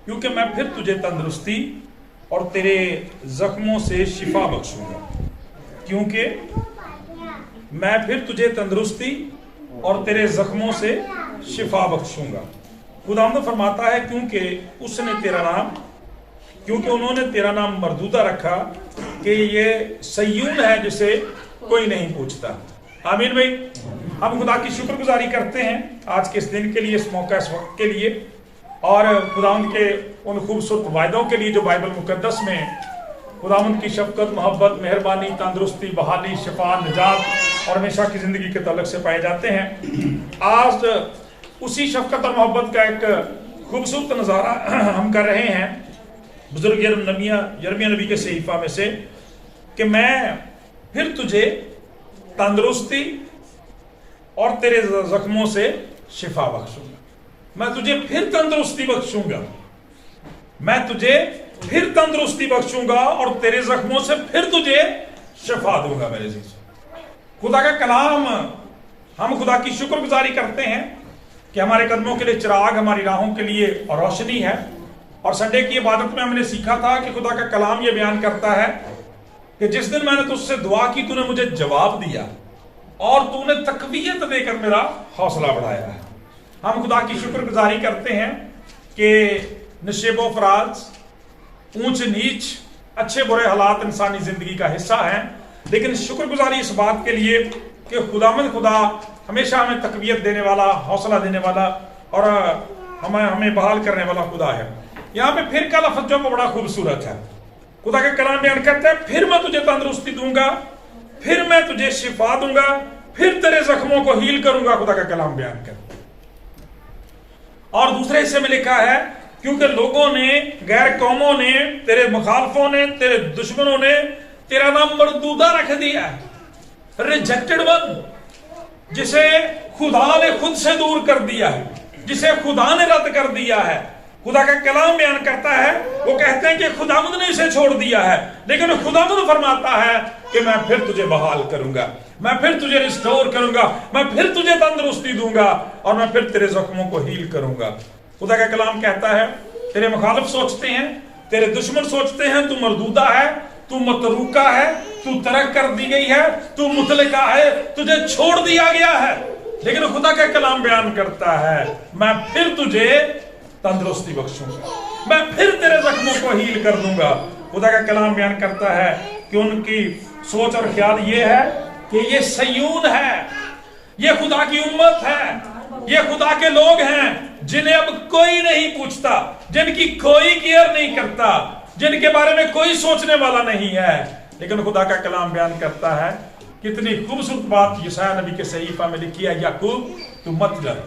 क्योंकि मैं फिर तुझे तंदुरुस्ती और तेरे जख्मों से शिफा बख्शूंगा। क्योंकि मैं फिर तुझे तंदुरुस्ती और तेरे जख्मों से शिफा बख्शूंगा। खुदावंद फरमाता है क्योंकि उन्होंने तेरा नाम मरदूदा रखा कि ये सय्यून है जिसे कोई नहीं पूछता। आमीन भाई। हम खुदा की शुक्रगुजारी करते हैं आज के इस दिन के लिए, इस मौका, इस वक्त के लिए, और खुदावंद के उन खूबसूरत वायदों के लिए जो बाइबल मुकद्दस में खुदावंद की शफकत, मोहब्बत, मेहरबानी, तंदुरुस्ती, बहाली, शिफा, निजात और हमेशा की जिंदगी के तल्लुक से पाए जाते हैं। आज उसी शफकत और मोहब्बत का एक खूबसूरत नज़ारा हम कर रहे हैं बुजुर्ग यिर्मयाह नबी के सहीफा में से कि मैं फिर तुझे तंदुरुस्ती और तेरे जख्मों से शिफा बख्शूंगा। मैं तुझे फिर तंदुरुस्ती बख्शूंगा, मैं तुझे फिर तंदुरुस्ती बख्शूंगा और तेरे जख्मों से फिर तुझे शिफा दूंगा। मेरे अजीज, खुदा का कलाम, हम खुदा की शुक्रगुजारी करते हैं कि हमारे कदमों के लिए चिराग, हमारी राहों के लिए रोशनी है। और संडे की इबादत में हमने सीखा था कि खुदा का कलाम ये बयान करता है कि जिस दिन मैंने तुझसे दुआ की तूने मुझे जवाब दिया और तूने तकवीयत देकर मेरा हौसला बढ़ाया है। हम खुदा की शुक्रगुजारी करते हैं कि नशेबो फराज, ऊंच नीच, अच्छे बुरे हालात इंसानी जिंदगी का हिस्सा हैं, लेकिन शुक्रगुजारी इस बात के लिए कि खुदा हमेशा हमें तकवीयत देने वाला, हौसला देने वाला और हमें बहाल करने वाला खुदा है। यहाँ पे फिर का लफ्ज़ जो बड़ा खूबसूरत है। खुदा का कलाम बयान करता है फिर मैं तुझे तंदुरुस्ती दूंगा, फिर मैं तुझे शिफा दूंगा, फिर तेरे जख्मों को हील करूंगा। खुदा का कलाम बयान करता है। और दूसरे हिस्से में लिखा है क्योंकि लोगों ने, गैर कौमों ने, तेरे मुखालफों ने, तेरे दुश्मनों ने तेरा नाम मरदूदा रख दिया है, रिजेक्टेड वन, जिसे खुदा ने खुद से दूर कर दिया है, जिसे खुदा ने रद्द कर दिया है। खुदा का कलाम बयान करता है, वो कहते हैं कि खुदावंद ने इसे छोड़ दिया है, लेकिन खुदावंद फरमाता है कि मैं फिर तुझे बहाल करूंगा, मैं फिर तुझे रिस्टोर करूंगा, मैं फिर तुझे तंदुरुस्ती दूंगा और मैं फिर तेरे जख्मों को हील करूंगा। खुदा का कलाम कहता है तेरे मुखालिफ सोचते हैं, तेरे दुश्मन सोचते हैं तू मरदूदा है, तू मतरूका है, तू तरक कर दी गई है, तू मुतलका है, तुझे छोड़ दिया गया है। लेकिन खुदा का कलाम बयान करता है मैं फिर तुझे तंदुरुस्ती बख्शूंगा, मैं फिर तेरे जख्मों को हील कर दूंगा। खुदा का कलाम बयान करता है कि उनकी सोच और ख्याल ये है कि ये सय्यून है, ये खुदा की उम्मत है, ये खुदा के लोग हैं जिन्हें अब कोई नहीं पूछता, जिनकी कोई केयर नहीं करता, जिनके बारे में कोई सोचने वाला नहीं है। लेकिन खुदा का कलाम बयान करता है, कितनी खूबसूरत बात यशायाह नबी के सहीफा में लिखी है, याकूब तू मत डर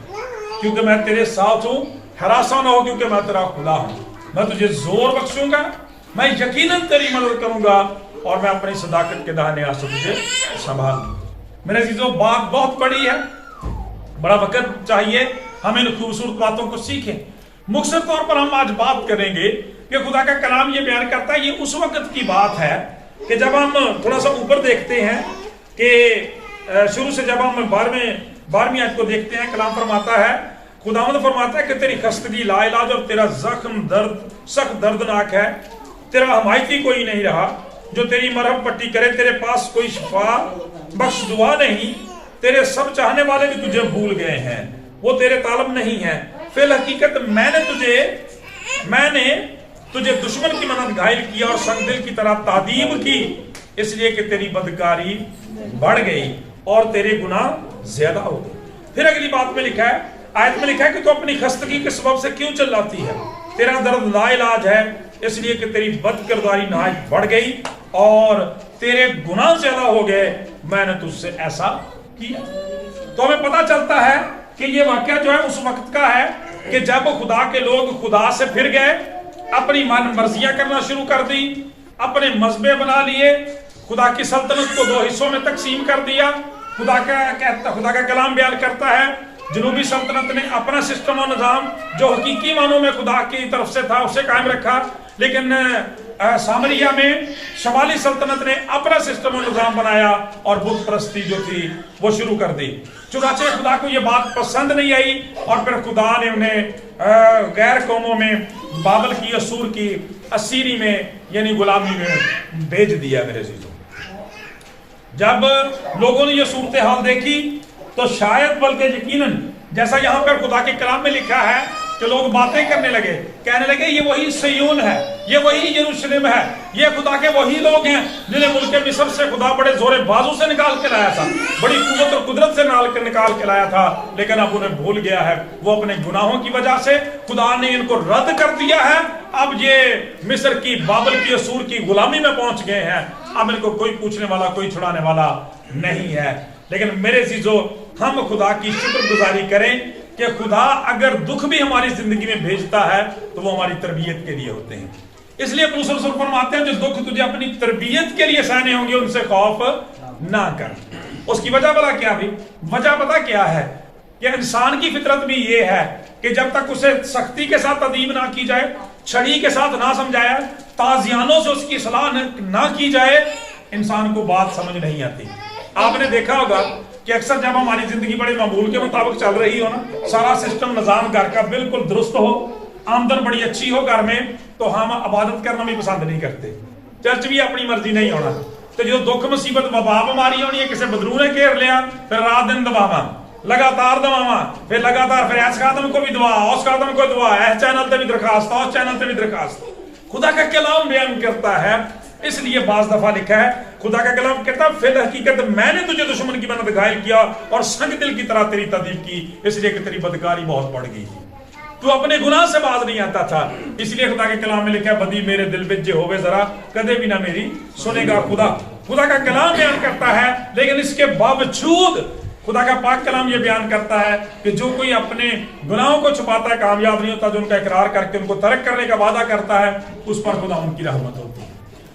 क्योंकि मैं तेरे साथ हूं, हरासा ना हो क्योंकि मैं तेरा खुदा हूं, मैं तुझे जोर बख्शूंगा, मैं यकीनन तेरी मदद करूंगा और मैं अपनी सदाकत के दाहिने हाथ से तुझे संभालूंगा। मेरे अजीजों, बात बहुत बड़ी है, बड़ा वक्त चाहिए हम इन खूबसूरत बातों को सीखें। मुख्तसर तौर पर हम आज बात करेंगे कि खुदा का कलाम ये बयान करता है, ये उस वक्त की बात है कि जब हम थोड़ा सा ऊपर देखते हैं कि शुरू से जब हम 12वीं आयत को देखते हैं, कलाम फरमाता है, खुदावंद फरमाता है कि तेरी खस्तगी लाइलाज और तेरा जख्म सख्त दर्दनाक है, तेरा हमायती कोई नहीं रहा जो तेरी मरहम पट्टी करे, तेरे पास कोई शिफा बख्श दुआ नहीं, तेरे सब चाहने वाले भी तुझे भूल गए हैं, वो तेरे तालब नहीं है। फिल हकीकत मैंने तुझे दुश्मन की मदद घायल किया और संगदिल की तरह तादीब की, इसलिए कि तेरी बदकारी बढ़ गई और तेरे गुनाह ज्यादा हो गए। फिर अगली बात में लिखा है, आयत में लिखा है कि तू अपनी खस्तगी के सबब से क्यों चिल्लाती है, तेरा दर्द लाइलाज है, इसलिए कि तेरी बदकिरदारी नहायत बढ़ गई और तेरे गुनाह ज्यादा हो गए, मैंने तुझसे ऐसा किया। तो हमें पता चलता है कि ये वाकया जो है उस वक्त का है कि जब खुदा के लोग खुदा से फिर गए, अपनी मन मर्जियां करना शुरू कर दी, अपने मजहबे बना लिए, खुदा की सल्तनत को 2 हिस्सों में तकसीम कर दिया। खुदा का कलाम बयान करता है जनूबी सल्तनत ने अपना सिस्टम और निजाम जो हकीकी मानों में खुदा की तरफ से था उसे कायम रखा, लेकिन सामरिया में शमाली सल्तनत ने अपना सिस्टम और निजाम बनाया और बुत परस्ती जो थी वो शुरू कर दी। चुनाचे खुदा को ये बात पसंद नहीं आई और फिर खुदा ने उन्हें गैर कौमों में बाबल की, असूर की, असीरी में यानी गुलामी में भेज दिया। मेरे चीजों, जब लोगों ने ये सूरत हाल देखी तो शायद बल्कि यकीनन जैसा यहां पर खुदा के कलाम में लिखा है कि लोग बातें करने लगे, कहने लगे ये वही सिय्योन है, ये वही यरूशलेम है, ये खुदा के वही लोग हैं जिन्हें मुल्क मिस्र से खुदा बड़े जोरे बाजू से निकाल के लाया था, बड़ी कुव्वत और कुदरत से निकाल के लाया था, लेकिन अब उन्हें भूल गया है। वो अपने गुनाहों की वजह से खुदा ने इनको रद्द कर दिया है। अब ये मिस्र की, बाबल की, असूर की गुलामी में पहुंच गए हैं। अब इनको कोई पूछने वाला, कोई छुड़ाने वाला नहीं है। लेकिन मेरे चीजों, हम खुदा की शुक्रगुजारी करें कि खुदा अगर दुख भी हमारी जिंदगी में भेजता है तो वो हमारी तरबियत के लिए होते हैं। इसलिए रसूल फरमाते हैं जो दुख तुझे अपनी तरबियत के लिए सहने होंगे उनसे खौफ ना कर। उसकी वजह पता क्या भी? वजह पता क्या है कि इंसान की फितरत भी ये है कि जब तक उसे सख्ती के साथ तदीब ना की जाए, छड़ी के साथ ना समझाया, ताजियानों से उसकी सलाह ना की जाए, इंसान को बात समझ नहीं आती। आपने देखा होगा कि अक्सर जब हमारी जिंदगी बड़े मामूल के मुताबिक चल रही हो ना, सारा सिस्टम निजाम घर का बिल्कुल दुरुस्त हो, आमदन बड़ी अच्छी हो घर में, तो हम इबादत करना भी पसंद नहीं करते, चर्च भी अपनी मर्जी नहीं होना। तो जो दुख मुसीबत वबा बीमारी होनी है, किसी बदरू ने घेर लिया, फिर रात दिन दबावा, लगातार दबावा, फिर लगातार फिर इस खादम को भी दुआ, उस खादम को दुआ, इस चैनल पे भी दरखास्त, उस चैनल पे भी दरखास्त। खुदा का कलाम बयान करता है, इसलिए बाज दफा लिखा है, खुदा का कलाम कहता है फिल हकीकत मैंने तुझे दुश्मन की मदद घायल किया और संग दिल की तरह तेरी तदीब की, इसलिए कि तेरी बदकारी बहुत बढ़ गई थी, तू अपने गुनाह से बाज नहीं आता था। इसलिए खुदा के कलाम में लिखा है बदी मेरे दिल में जे होवे जरा कदे भी ना मेरी सुनेगा। खुदा का कलाम बयान करता है, लेकिन इसके बावजूद खुदा का पाक कलाम ये बयान करता है कि जो कोई अपने गुनाहों को छुपाता है कामयाब नहीं होता, जो उनका इकरार करके उनको तर्क करने का वादा करता है उस पर खुदा उनकी रहमत होती है।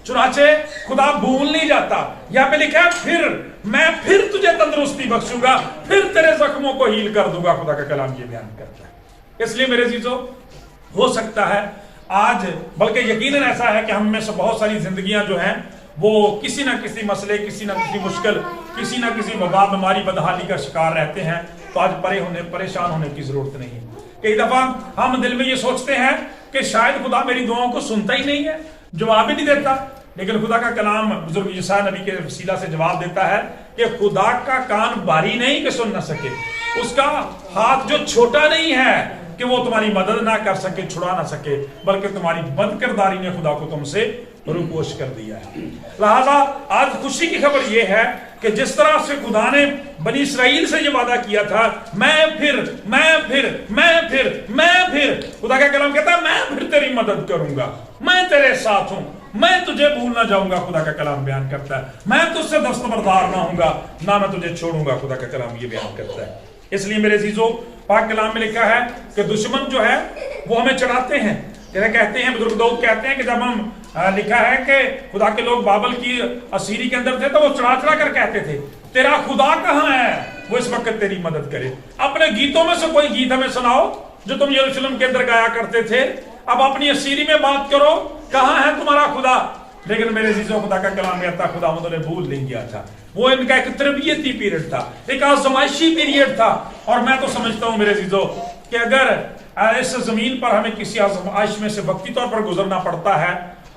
चुनाचे खुदा भूल नहीं जाता। यहाँ पे लिखा है फिर मैं फिर तुझे तंदुरुस्ती बख्शूंगा, फिर तेरे जख्मों को हील कर दूंगा। खुदा का कलाम ये बयान करता है। इसलिए मेरे चीजों, हो सकता है आज, बल्कि यकीनन ऐसा है कि हम में से बहुत सारी जिंदगियां जो हैं वो किसी ना किसी मसले, किसी ना किसी मुश्किल, किसी ना किसी वबा, बीमारी, बदहाली का शिकार रहते हैं। तो आज परेशान होने की जरूरत नहीं है। कई दफा हम दिल में ये सोचते हैं कि शायद खुदा मेरी दुआओं को सुनता ही नहीं है, जवाब ही नहीं देता। लेकिन खुदा का कलाम बुजुर्ग ईसा नबी के वसीला से जवाब देता है कि खुदा का कान बारी नहीं कि सुन ना सके, उसका हाथ जो छोटा नहीं है कि वो तुम्हारी मदद ना कर सके, छुड़ा ना सके, बल्कि तुम्हारी बदकिरदारी ने खुदा को तुमसे रूपोश कर दिया है। लिहाजा आज खुशी की खबर यह है कि जिस तरह से खुदा ने बनी इसराइल से ये वादा किया था, मैं फिर खुदा का कलाम कहता है मैं फिर तेरी मदद करूंगा, मैं तेरे साथ हूं, मैं तुझे भूल ना जाऊंगा। खुदा का कलाम बयान करता है मैं तुझसे दस्तबरदार ना होऊंगा, ना मैं तुझे छोड़ूंगा। खुदा का कलाम ये बयान करता है। इसलिए मेरे अजीजों, पाक कलाम में लिखा है कि दुश्मन जो है वो हमें चढ़ाते हैं। जैसे कहते हैं, बुजुर्ग दाऊद कहते हैं कि जब हम लिखा है कि खुदा के लोग बाबल की असीरी के अंदर थे तो वो चढ़ा चढ़ा कर कहते थे तेरा खुदा कहाँ है, वो इस वक्त तेरी मदद करे। अपने गीतों में से कोई गीत हमें सुनाओ जो तुम यरूशलेम के अंदर गाया करते थे। अब अपनी असीरी में बात करो, कहाँ है तुम्हारा खुदा। लेकिन मेरे अजीजों, खुदा का कलाम कहता है खुदा उन्होंने भूल नहीं किया था। वो इनका एक तरबियती पीरियड था, एक आजमाइशी पीरियड था। और मैं तो समझता हूं मेरे अजीजों कि अगर इस जमीन पर हमें किसी आजमाइश में से वक्ती तौर पर गुजरना पड़ता है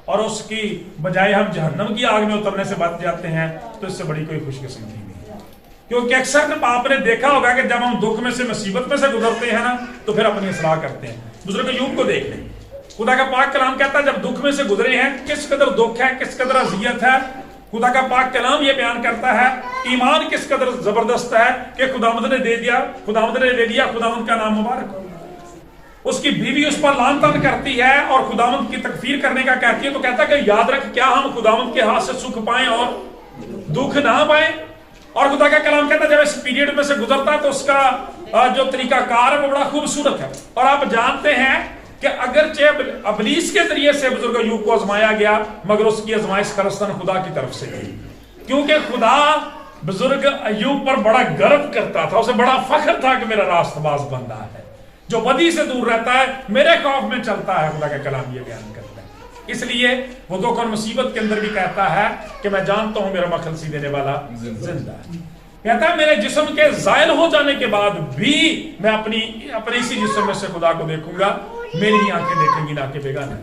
और उसकी बजाय हम जहन्नम की आग में उतरने से बच जाते हैं, तो इससे बड़ी कोई खुशकिस्मती नहीं है। क्योंकि अक्सर आपने देखा होगा कि जब हम दुख में से, मुसीबत में से गुजरते हैं ना, तो फिर अपनी इसलाह करते हैं। बुजुर्ग अय्यूब को देख लें, खुदा का पाक कलाम कहता है जब दुख में से गुजरे हैं, किस कदर दुख है, किस कदर अजियत है। खुदा का पाक कलाम ये बयान करता है ईमान किस कदर जबरदस्त है कि खुदावंद ने दे दिया, खुदावंद ने ले लिया, खुदावंद का नाम मुबारक हो। उसकी बीवी उस पर लान तान करती है और खुदावंद की तकफीर करने का कहती है, तो कहता है कि याद रख क्या हम खुदावंद के हाथ से सुख पाएं और दुख ना पाएं। और खुदा का कलाम कहता है जब इस पीरियड में से गुजरता है तो उसका जो तरीका कार है वो बड़ा खूबसूरत है। और आप जानते हैं कि अगरचे अबलीस के जरिए से बुजुर्ग अय्यूब को आजमाया गया, मगर उसकी आजमाइश खलस्तन खुदा की तरफ से थी, क्योंकि खुदा बुजुर्ग अय्यूब पर बड़ा गर्व करता था, उसे बड़ा फख्र था कि मेरा रास्तबाज बंदा है जो बदी से दूर रहता है, मेरे खौफ में चलता है। खुदा का कलाम ये बयान करता है। اس لیے وہ دکھ اور مصیبت کے اندر بھی کہتا ہے کہ میں جانتا ہوں میرا مخلصی دینے والا زندہ ہے. کہتا ہے میرے جسم کے زائل ہو جانے کے بعد بھی میں اپنی اسی جسم میں سے خدا کو دیکھوں گا, میری آنکھیں دیکھیں گی نہ کہ بیگانہ.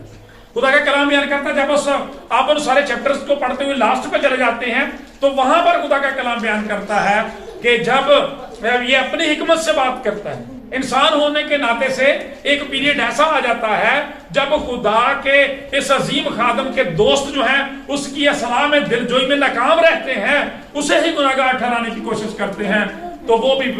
خدا کا کلام بیان کرتا ہے, جب آپ ان سارے چیپٹرز کو پڑھتے ہوئے لاسٹ پہ چلے جاتے ہیں تو وہاں پر خدا کا کلام بیان کرتا ہے کہ جب یہ اپنی حکمت سے بات کرتا ہے, انسان ہونے کے ناطے سے ایک پیریڈ ایسا آ جاتا ہے جب خدا کے اس عظیم خادم کے دوست جو ہیں اس کی اصلاح میں دلجوئی میں ناکام رہتے ہیں, اسے ہی گناہگار ٹھہرانے کی کوشش کرتے ہیں, تو وہ بھی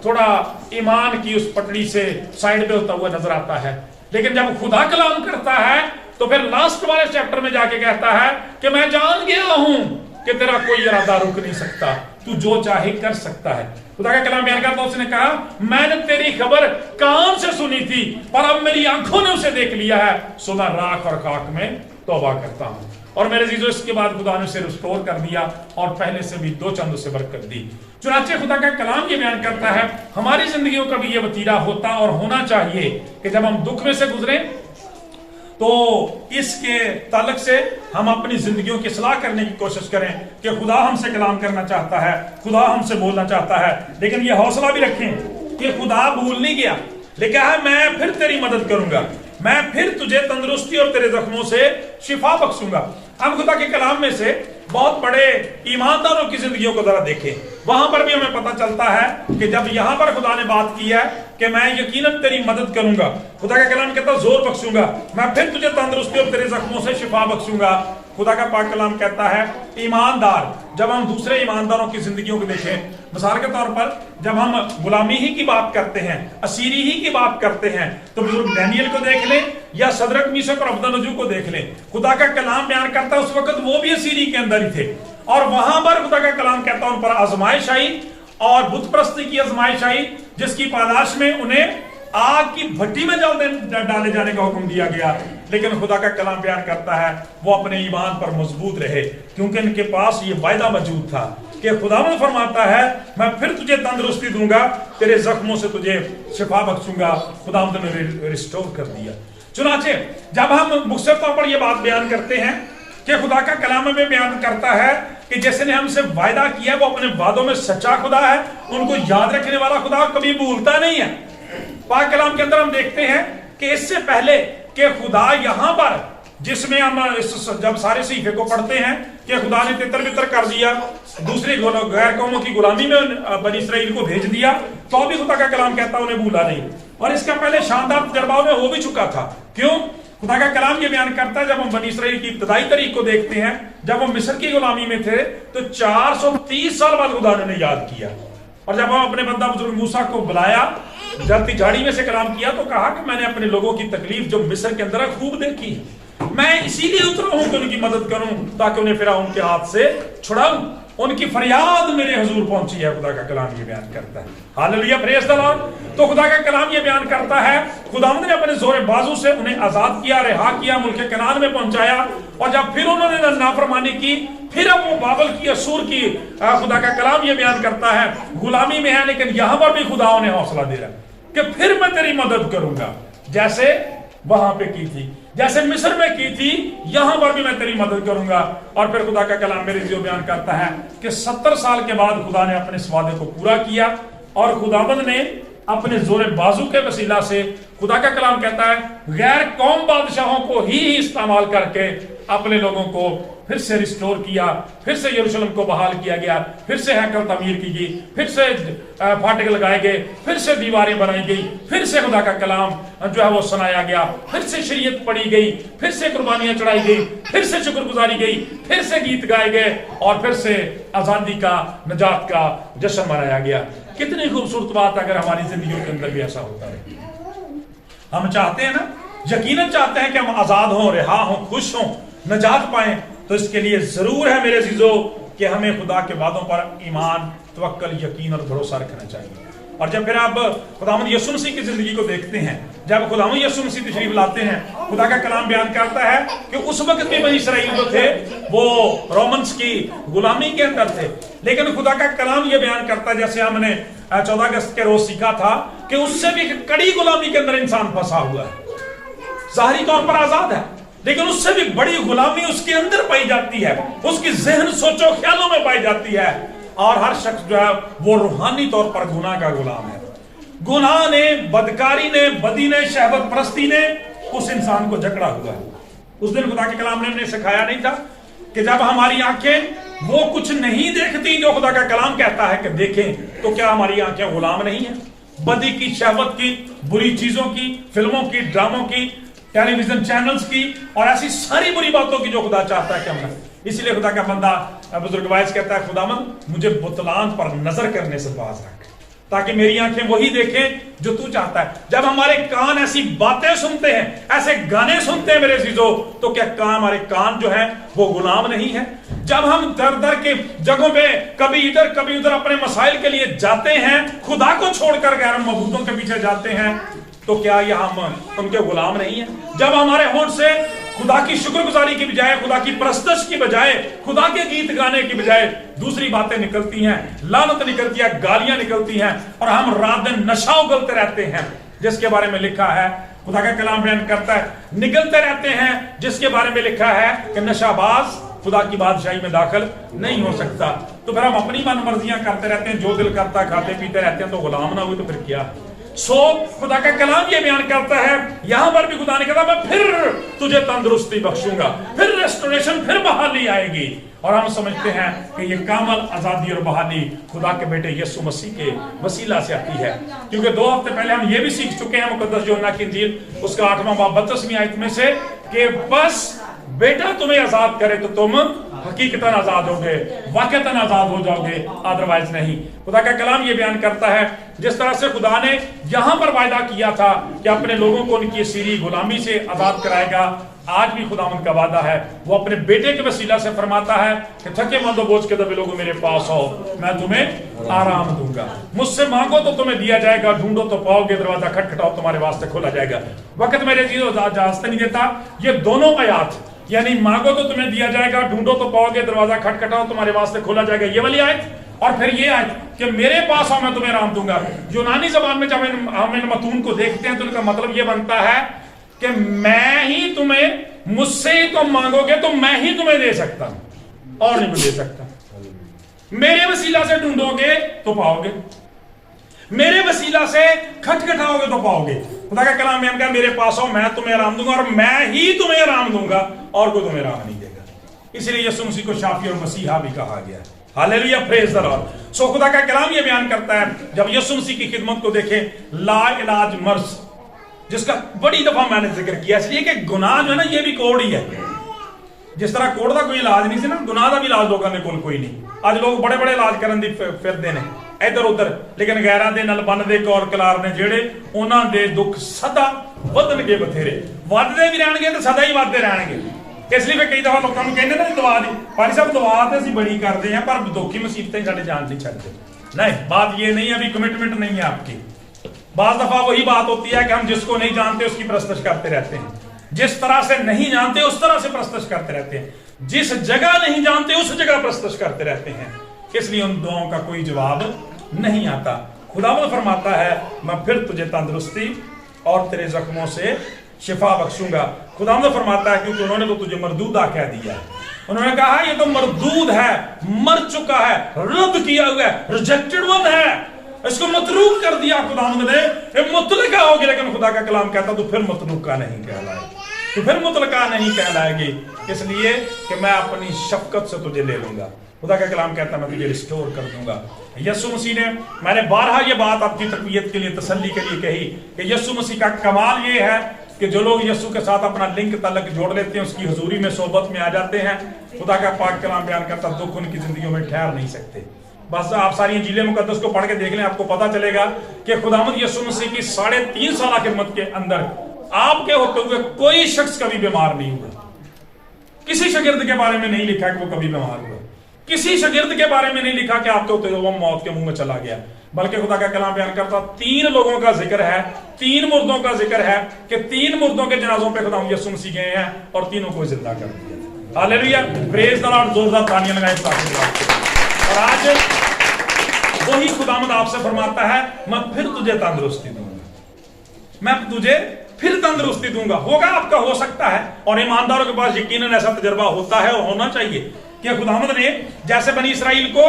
تھوڑا ایمان کی اس پٹڑی سے سائڈ پہ ہوتا ہوا نظر آتا ہے. لیکن جب خدا کلام کرتا ہے تو پھر لاسٹ والے چیپٹر میں جا کے کہتا ہے کہ میں جان گیا ہوں کہ تیرا کوئی ارادہ رک نہیں سکتا, تو جو چاہے کر سکتا ہے. خدا کا کلام بیان کرتا, اس نے کہا میں نے تیری خبر کان سے سنی تھی پر اب میری آنکھوں نے اسے دیکھ لیا ہے, سو میں راکھ اور خاک میں توبہ کرتا ہوں. اور میرے عزیزو اس کے بعد خدا نے اسے ریسٹور کر دیا اور پہلے سے بھی 2 چند اسے برکت دی. چنانچہ خدا کا کلام یہ بیان کرتا ہے ہماری زندگیوں کا بھی یہ وتیرہ ہوتا اور ہونا چاہیے کہ جب ہم دکھ میں سے گزریں تو اس کے تعلق سے ہم اپنی زندگیوں کی اصلاح کرنے کی کوشش کریں کہ خدا ہم سے کلام کرنا چاہتا ہے, خدا ہم سے بولنا چاہتا ہے. لیکن یہ حوصلہ بھی رکھیں کہ خدا بھول نہیں گیا, لیکن ہے میں پھر تیری مدد کروں گا, میں پھر تجھے تندرستی اور تیرے زخموں سے شفا بخشوں گا. ہم خدا کے کلام میں سے بہت بڑے ایمانداروں کی زندگیوں کو ذرا دیکھیں, وہاں پر بھی ہمیں پتہ چلتا ہے کہ جب یہاں پر خدا نے بات کی ہے کہ میں یقیناً تیری مدد کروں گا, خدا کا کلام کہتا زور بخشوں گا, میں پھر تجھے تندرستی اور تیرے زخموں سے شفا بخشوں گا. خدا کا پاک کلام کہتا ہے ایماندار, جب ہم دوسرے ایمانداروں کی زندگیوں کو دیکھیں, مثال کے طور پر جب ہم غلامی ہی کی بات کرتے ہیں, اسیری ہی کی بات کرتے ہیں, تو بزرگ ڈینیل کو دیکھ لیں یا صدرک میشک اور عبدالنجو کو دیکھ لیں. خدا کا کلام بیان کرتا ہے اس وقت وہ بھی اسیری کے اندر ہی تھے, اور وہاں پر خدا کا کلام کہتا ہے ان پر آزمائش آئی اور بت پرستی کی آزمائش آئی, جس کی پاداش میں انہیں آگ کی بھٹی میں ڈالے جانے کا حکم دیا گیا. لیکن خدا کا کلام بیان کرتا ہے وہ اپنے ایمان پر مضبوط رہے, کیونکہ ان کے پاس یہ وعدہ موجود تھا کہ خداوند فرماتا ہے میں پھر تجھے تندرستی دوں گا, تیرے زخموں سے تجھے شفا بخشوں گا. خداوند نے ریسٹور کر دیا. چنانچہ جب ہم مختصر طور پر یہ بات بیان کرتے ہیں کہ خدا کا کلام میں بیان کرتا ہے کہ جس نے ہم سے وعدہ کیا وہ اپنے وعدوں میں سچا خدا ہے, ان کو یاد رکھنے والا خدا کبھی بھولتا نہیں ہے. پاک کلام کے اندر ہم دیکھتے ہیں کہ اس سے پہلے کہ خدا یہاں پر جس میں ہم جب سارے صحیفے کو پڑھتے ہیں کہ خدا نے تتر بتر کر دیا, دوسری غیر قوموں کی غلامی میں بنی اسرائیل کو بھیج دیا, تو بھی خدا کا کلام کہتا انہیں بھولا نہیں. اور اس کا پہلے شاندار تجربہ میں ہو بھی چکا تھا. کیوں؟ خدا کا کلام یہ بیان کرتا ہے جب ہم بنی اسرائیل کی ابتدائی تاریخ کو دیکھتے ہیں, جب ہم مصر کی غلامی میں تھے تو 430 سال بعد خدا نے یاد کیا, اور جب ہم اپنے بندہ بزرگ موسیٰ کو بلایا, جلتی جھاڑی میں سے کلام کیا تو کہا کہ میں نے اپنے لوگوں کی تکلیف جو مصر کے اندر ہے خوب دیکھی, میں اسی لیے اترا ہوں کہ ان کی مدد کروں تاکہ انہیں فرعون کے ہاتھ سے چھڑاؤں. ان کی فریاد میرے حضور پہنچی ہے. خدا کا کلام یہ بیان کرتا ہے. ہاللویہ, پریز دی لارڈ. تو خدا کا کلام یہ بیان کرتا ہے خداوند نے اپنے زور بازو سے انہیں آزاد کیا, رہا کیا, ملک کنعان میں پہنچایا, اور جب پھر انہوں نے نافرمانی کی, پھر اب وہ بابل کی, اسور کی, خدا کا کلام یہ بیان کرتا ہے غلامی میں ہے, لیکن یہاں پر بھی خدا انہیں حوصلہ دے رہا ہے کہ پھر میں تیری مدد کروں گا, جیسے وہاں پہ کی تھی, جیسے مصر میں کی تھی, یہاں پر بھی میں تیری مدد کروں گا. اور پھر خدا کا کلام میرے جو بیان کرتا ہے کہ 70 سال کے بعد خدا نے اپنے اس وعدے کو پورا کیا, اور خداوند نے اپنے زور بازو کے وسیلہ سے, خدا کا کلام کہتا ہے غیر قوم بادشاہوں کو ہی استعمال کر کے اپنے لوگوں کو پھر سے ریسٹور کیا, پھر سے یروشلم کو بحال کیا گیا, پھر سے ہیکل تعمیر کی گئی, پھر سے فاٹک لگائے گئے, پھر سے دیواریں بنائی گئی, پھر سے خدا کا کلام جو ہے وہ سنایا گیا, پھر سے شریعت پڑھی گئی, پھر سے قربانیاں چڑھائی گئی, پھر سے شکر گزاری گئی, پھر سے گیت گائے گئے, اور پھر سے آزادی کا, نجات کا جشن منایا گیا. کتنی خوبصورت بات اگر ہماری زندگیوں کے اندر بھی ایسا ہوتا ہے. ہم چاہتے ہیں نا, یقیناً چاہتے ہیں کہ ہم آزاد ہوں, رہا ہوں, خوش ہوں, نجات پائیں. تو اس کے لیے ضرور ہے میرے عزیزو کہ ہمیں خدا کے وعدوں پر ایمان, توکل, یقین اور بھروسہ رکھنا چاہیے. اور جب پھر آپ خداوند یسوع مسیح کی زندگی کو دیکھتے ہیں, جب خداوند یسوع مسیح تشریف لاتے ہیں, خدا کا کلام بیان کرتا ہے کہ اس وقت بھی بنی اسرائیل جو تھے وہ رومنس کی غلامی کے اندر تھے, لیکن خدا کا کلام یہ بیان کرتا ہے, جیسے ہم نے 14 اگست کے روز سیکھا تھا, کہ اس سے بھی کڑی غلامی کے اندر انسان پھنسا ہوا ہے. ظاہری طور پر آزاد ہے, लेकिन उससे भी बड़ी गुलामी उसके अंदर पाई जाती है, उसकी जहन सोचो ख्यालों में पाई जाती है। और हर शख्स जो है वो रूहानी तौर पर गुनाह का गुलाम है। गुनाह ने, बदकारी ने, बदी ने, शहवत परस्ती ने उस इंसान को जकड़ा हुआ है। उस दिन खुदा के कलाम ने हमें सिखाया नहीं था कि जब हमारी आंखें वो कुछ नहीं देखती जो खुदा का कलाम कहता है कि देखें, तो क्या हमारी आंखें गुलाम नहीं है बदी की, शहवत की, बुरी चीजों की, फिल्मों की, ड्रामों की, टेलीविजन चैनल्स की और ऐसी सारी बुरी बातों की जो खुदा चाहता है कि हम। इसलिए खुदा का बंदा बुजुर्ग वाइस कहता है, खुदावंद मुझे बुतलान पर नजर करने से बाज रख, ताकि मेरी आंखें वही देखें जो तू चाहता है। जब हमारे कान ऐसी बातें सुनते हैं, ऐसे गाने सुनते हैं मेरे चीजों, तो क्या हमारे कान जो है वो गुलाम नहीं है? जब हम दर दर के जगहों पे कभी इधर कभी उधर अपने मसाइल के लिए जाते हैं, खुदा को छोड़कर गैर मबूदों के पीछे जाते हैं, तो क्या यह हम उनके गुलाम नहीं है? जब हमारे होंठ से खुदा की शुक्रगुजारी की बजाय, खुदा की परस्तश की बजाय, खुदा के गीत गाने की बजाय दूसरी बातें निकलती हैं, लानत निकलती है, गालियां निकलती हैं, और हम रात दिन नशा उगलते रहते हैं, जिसके बारे में लिखा है, खुदा का कलाम बयान करता है, निगलते रहते हैं, जिसके बारे में लिखा है कि नशाबाज खुदा की बादशाही में दाखिल नहीं हो सकता। तो फिर हम अपनी मन मर्जियां करते रहते हैं, जो दिल करता खाते पीते रहते हैं, तो गुलाम ना हुए तो फिर क्या? खुदा का कलाम ये बयान करता है, यहां पर भी खुदा ने कहा मैं फिर तुझे तंदुरुस्ती बख्शूंगा, फिर रेस्टोरेशन, फिर बहाली आएगी। और हम समझते हैं कि ये कामल आजादी और बहाली खुदा के बेटे यीशु मसीह के वसीला से आती है, क्योंकि 2 हफ्ते पहले हम ये भी सीख चुके हैं मुकद्दस यूहन्ना की इंजील उसका 8वां बाब 32वीं आयत में से कि बस बेटा तुम्हें आजाद करे तो तुम हकीकतन आजाद होगे, वाकईतन आजाद हो जाओगे, अदरवाइज नहीं। खुदा का कलाम ये बयान करता है, जिस तरह से खुदा ने यहां पर वायदा किया था कि अपने लोगों को उनकी सीरी गुलामी से आजाद कराएगा, आज भी खुदावंद का वादा है, वो अपने बेटे के वसीला से फरमाता है कि थके मंदो बोझ के दबे लोगों मेरे पास आओ, मैं तुम्हें आराम दूंगा। मुझसे मांगो तो तुम्हें दिया जाएगा, ढूंढो तो पाओगे, दरवाजा खटखटाओ तुम्हारे वास्ते खोला जाएगा। वक्त मेरे चीजों इजाजत नहीं देता। ये दोनों आयत, यानी मांगो तो तुम्हें दिया जाएगा, ढूंढो तो पाओगे, दरवाजा खटखटाओ तुम्हारे वास्ते खोला जाएगा, ये वाली आयत, और फिर ये आयत कि मेरे पास आओ मैं तुम्हें आराम दूंगा। यूनानी जबान में जब हम इन मतून को देखते हैं तो इनका मतलब ये बनता है कि मैं ही तुम्हें, मुझसे ही तुम मांगोगे तो मैं ही तुम्हें दे सकता हूं, और नहीं दे सकता। मेरे वसीला से ढूंढोगे तो पाओगे, मेरे वसीला से खटखटाओगे तो पाओगे। खुदा का कलाम में क्या, मेरे पास आओ मैं तुम्हें आराम दूंगा, और मैं ही तुम्हें आराम दूंगा, और कोई तुम्हें आराम नहीं देगा। इसलिए यीशु मसीह को शाफी और मसीहा भी कहा गया है। Hallelujah, praise the Lord. So खुदा का कलाम ये बयान करता है, जब यीशु मसीह की खिदमत को देखें, ला इलाज मर्ज, जिसका बड़ी दफा मैंने जिक्र किया, इसलिए कि गुनाह जो है ना, ये भी कोड़ ही है। जिस तरह कोड़ का कोई इलाज नहीं सी ना, गुनाह का भी इलाज लोगों ने कोई नहीं। आज लोग बड़े बड़े इलाज करन दी फिरदे ने इधर उधर, लेकिन गैरां दे नाल बनदे कौर कलार ने जेड़े, उन्हां दे दुख सदा वधणगे, बथेरे वधदे भी रहणगे ते सदा ही वधदे रहणगे। इसलिए मैं कई दफा लोगों को कहने ना दवा दी, भाई साहब दवा तो ਅਸੀਂ बड़ी करते हैं, पर दुखी मुसीबतें साडे जान नहीं छड्डदे। नहीं, बात ये नहीं है, अभी कमिटमेंट नहीं है आपकी। बाज़ दफा वही बात होती है कि हम जिसको नहीं जानते उसकी परस्तश करते रहते हैं, जिस तरह से नहीं जानते उस तरह से परस्तश करते रहते हैं, जिस जगह नहीं जानते उस जगह परस्तश करते रहते हैं। इसलिए उन दुआओं का कोई जवाब नहीं आता। खुदावंद फरमाता है, मैं फिर तुझे तंदुरुस्ती और तेरे जख्मों से शिफा बख्शूंगा। खुदावंद फरमाता है, क्योंकि उन्होंने तो तुझे मरदूदा कह दिया है। उन्होंने कहा ये तो मरदूद है, मर चुका है, रद्द किया हुआ है, रिजेक्टेड वन है, इसको मतरूक कर दिया खुदावंद ने, ये मुतलका होगी। लेकिन खुदा का कलाम कहता तो फिर मतलूका नहीं कहलाएगी, तो फिर मुतलका नहीं कहलाएगी, इसलिए कि मैं अपनी शफकत से तुझे ले लूंगा। खुदा का कलाम कहता मैं तुझे रिस्टोर कर दूंगा। यीशु मसीह ने, मैंने बारहा ये बात आपकी तकवीयत के लिए, तसल्ली के लिए कही कि यीशु मसीह का कमाल ये है कि जो लोग यीशु के साथ अपना लिंक तलक जोड़ लेते हैं, उसकी हुजूरी में, सोबत में आ जाते हैं, खुदा का पाक कलाम बयान करता दुख उनकी जिंदगियों में ठहर नहीं सकते। बस आप सारी इंजील मुकद्दस को पढ़ के देख लें, आपको पता चलेगा कि खुदावंद यीशु मसीह की 3.5 साल खिदमत के अंदर आपके होते हुए कोई शख्स कभी बीमार नहीं हुआ। किसी शागिर्द के बारे में नहीं लिखा कि वो कभी बीमार हुआ, किसी शागिर्द के बारे में नहीं लिखा कि आपके होते हुए वो मौत के मुंह में चला गया। बल्कि खुदा का कलाम बयान करता 3 लोगों का जिक्र है, 3 मुर्दों का जिक्र है कि 3 मुर्दों के जनाजों पे खुदा यीशु मसीह गए हैं और तीनों को जिंदा कर दिया। हालेलुया, प्रेज द लॉर्ड, जोरदार तालियां लगाएं खुदा के लिए। और आज वही खुदावंद आपसे फरमाता है, मैं फिर तुझे तंदुरुस्ती दूंगा, मैं तुझे फिर तंदुरुस्ती दूंगा। होगा आपका, हो सकता है, और ईमानदारों के पास यकीनन ऐसा तजर्बा होता है और होना चाहिए कि खुदावंद ने जैसे बनी इसराइल को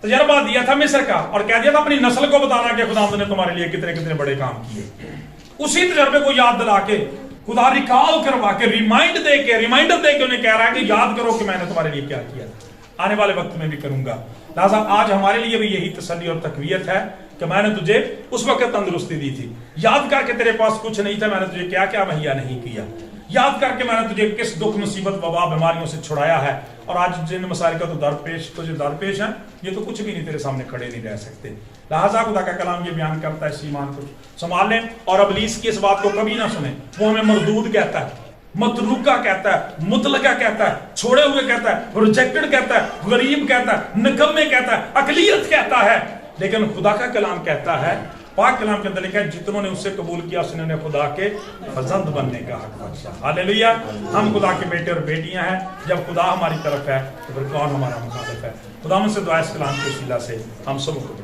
तजर्बा दिया था मिस्र का और कह दिया था अपनी नस्ल को बताना कि खुदावंद ने तुम्हारे लिए कितने कितने बड़े काम किए, उसी तजर्बे को याद दिला के खुदा रिकॉल करवा के रिमाइंडर दे के उन्हें कह रहा है कि याद करो कि मैंने तुम्हारे लिए क्या किया, आने वाले वक्त में भी करूंगा। लिहाजा आज हमारे लिए भी यही तसल्ली और तकवीयत है कि मैंने तुझे उस वक्त तंदुरुस्ती दी थी, याद करके तेरे पास कुछ नहीं था, मैंने तुझे क्या क्या मुहैया नहीं किया, याद करके मैंने तुझे किस दुख मुसीबत वबा बीमारियों से छुड़ाया है, और आज जिन मसाइल का तुझे दरपेश है ये तो कुछ भी नहीं, तेरे सामने खड़े नहीं रह सकते। लिहाजा खुदा का कलाम ये बयान करता है इस ईमान को संभाल लें और इब्लीस की इस बात को कभी ना सुने। वो हमें मरदूद कहता है, मतरूका कहता है, मुतलका कहता है, छोड़े हुए कहता है, रिजेक्टेड कहता है, गरीब कहता है, निकम्मे कहता है, अकलियत कहता है, लेकिन खुदा का कलाम कहता है, पाक कलाम के अंदर लिखा है जितनों ने उससे कबूल किया उसने खुदा के फजंद बनने का हक बख्शा। हालेलुया। हम खुदा के बेटे और बेटियां हैं, जब खुदा हमारी तरफ है तो फिर कौन हमारा मुखालिफ है। खुदा से दुआ इस कलाम के वसीला से हम सब को